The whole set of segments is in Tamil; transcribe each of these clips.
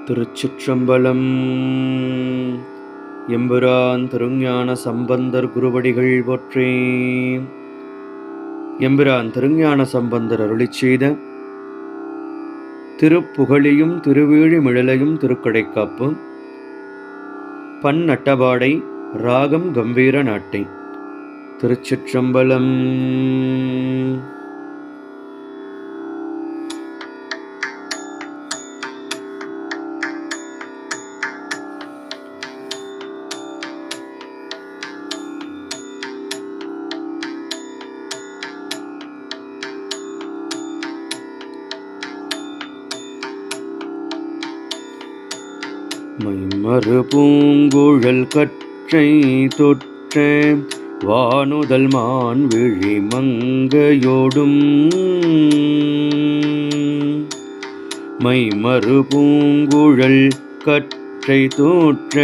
திருச்சிற்றம்பலம். எம்புரான் திருஞான சம்பந்தர் குருவடிகள் போற்றி. எம்புரான் திருஞான சம்பந்தர் அருளிச் செய்த திருப்புகழியும் திருவேழிமிழலையும் திருக்கடைக்காப்பு. பன்னட்டபாடை ராகம் கம்பீர நாட்டை. திருச்சிற்றம்பலம். மைமறு பூங்குழல் கற்றை தொற்ற வானுதல் மான்விழி மங்கையோடும். மைமறு பூங்குழல் கற்றை தொற்ற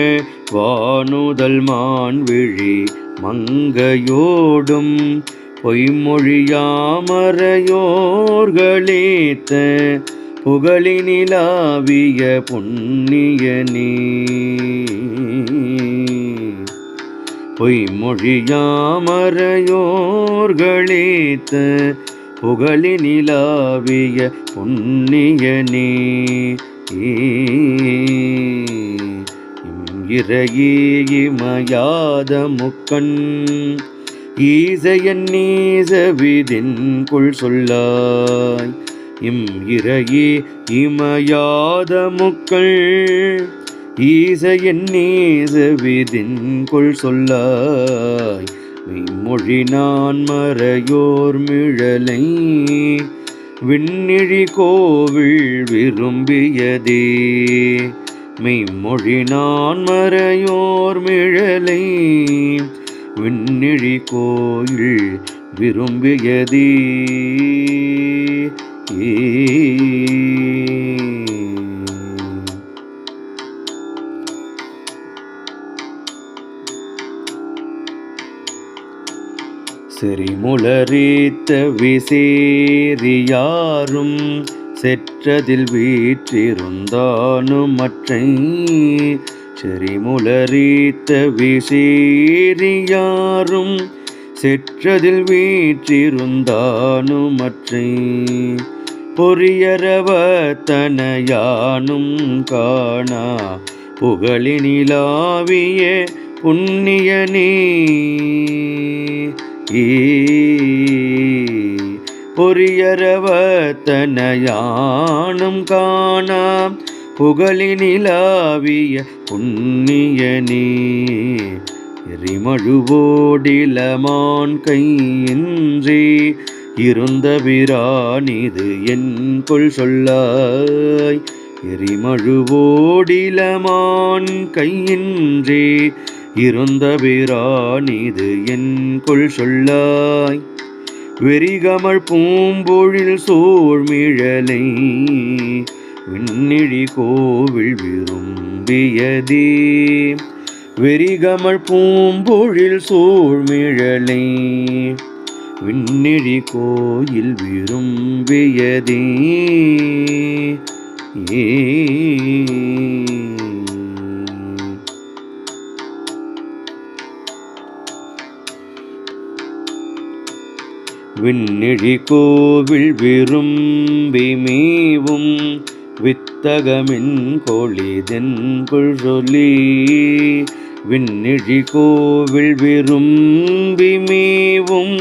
வானுதல் மான்விழி மங்கையோடும். பொய்மொழியாமறையோர்களேத்த புகழினிலாவிய புண்ணியனே. பொய்மொழியாமறையோர்களேத்த புகழினிலாவிய புண்ணியனே. இறையே இமயாத முக்கண் ஈசையன் நீசவிதின் கொள் சொல்லாய். இறையே இமயாத முக்கள் ஈசையன் நீசவிதின் கொள் சொல்லாய். மெய்மொழி நான் மறையோர் மிழலை விண்ணிழி கோவில் விரும்பியதே. மெய்மொழி நான் மறையோர் மிழலை விண்ணிழி கோயில் விரும்பியதே. செறிமுளரீத்த விசேரியாரும் செற்றதில் வீற்றிருந்தானும் மற்றை. செறிமுளரீத்த விசேரியாரும் செற்றதில் வீற்றிருந்தானும் மற்றை. பொறியரவத்தனையானும் காணா புகழினிலாவிய புண்ணியனே. பொறியரவத்தனையானும் காணா புகழினிலாவிய புண்ணியனே. எரிமழுவோடிலமான் கையின்றி இருந்த பிரானிது என் கொள் சொல்லாய். எரிமழுவோடிலமான் கையின்றி இருந்த பிரானிது என் கொள் சொல்லாய். வெறிகமழ் பூம்பொழில் சூழ்மிழலை விண்ணிழி கோவில் விரும்பியதே. வெறிகமழ் பூம்பொழில் சூழ்மிழலை விண்ணிழி கோயில் விரும்பியதே. விண்ணிழி கோவில் விரும்பி மேவும் வித்தகமின் கொளிதென் கொள் சொல்லி. விண்ணிழி கோவில் விரும்பி மேவும்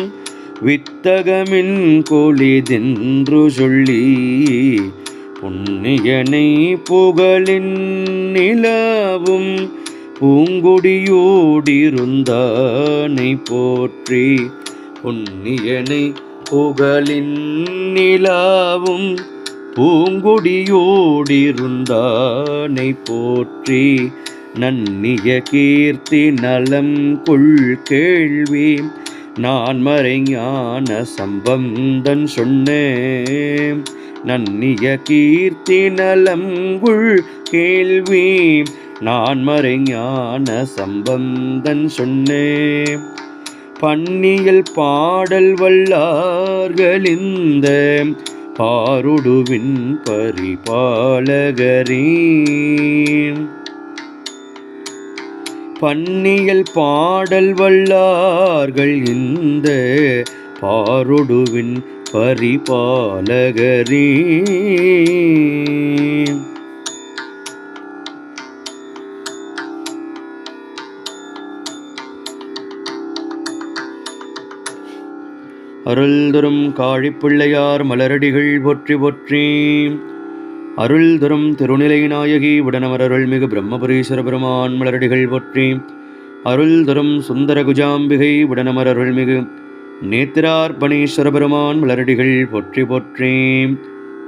வித்தகமின் கொளிதென்று சொல்லி. புண்ணியனை புகழின் நிலவும் பூங்குடியோடிருந்தானை போற்றி. புண்ணியனை புகழின் நிலவும் பூங்குடியோடிருந்தானை போற்றி. நன்னிய கீர்த்தி நலம் கொள் கேள்வி நான் மறைஞான சம்பந்தன் சொன்னேன். நன்னிய கீர்த்தி நலம் கொள் கேள்வி நான் மறைஞான சம்பந்தன் சொன்னேன். பன்னியல் பாடல் வல்லார்களிந்த பாருடுவின் பரிபாலகரே. பன்னியல் பாடல் வல்லார்கள் இந்த பாருடுவின் பரிபாலகரே. அருள் தரும் காழிப்பிள்ளையார் மலரடிகள் போற்றி போற்றி. அருள் தரும் திருநிலை நாயகி உடனமர் அருள்மிகு பிரம்மபுரீஸ்வர பெருமான் மலரடிகள் போற்றி. அருள் தரும் சுந்தர குஜாம்பிகை உடனமர் அருள்மிகு நேத்திரார்ப்பணீஸ்வர பெருமான் மலரடிகள் போற்றி போற்றி.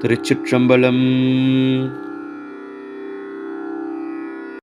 திருச்சிற்றம்பலம்.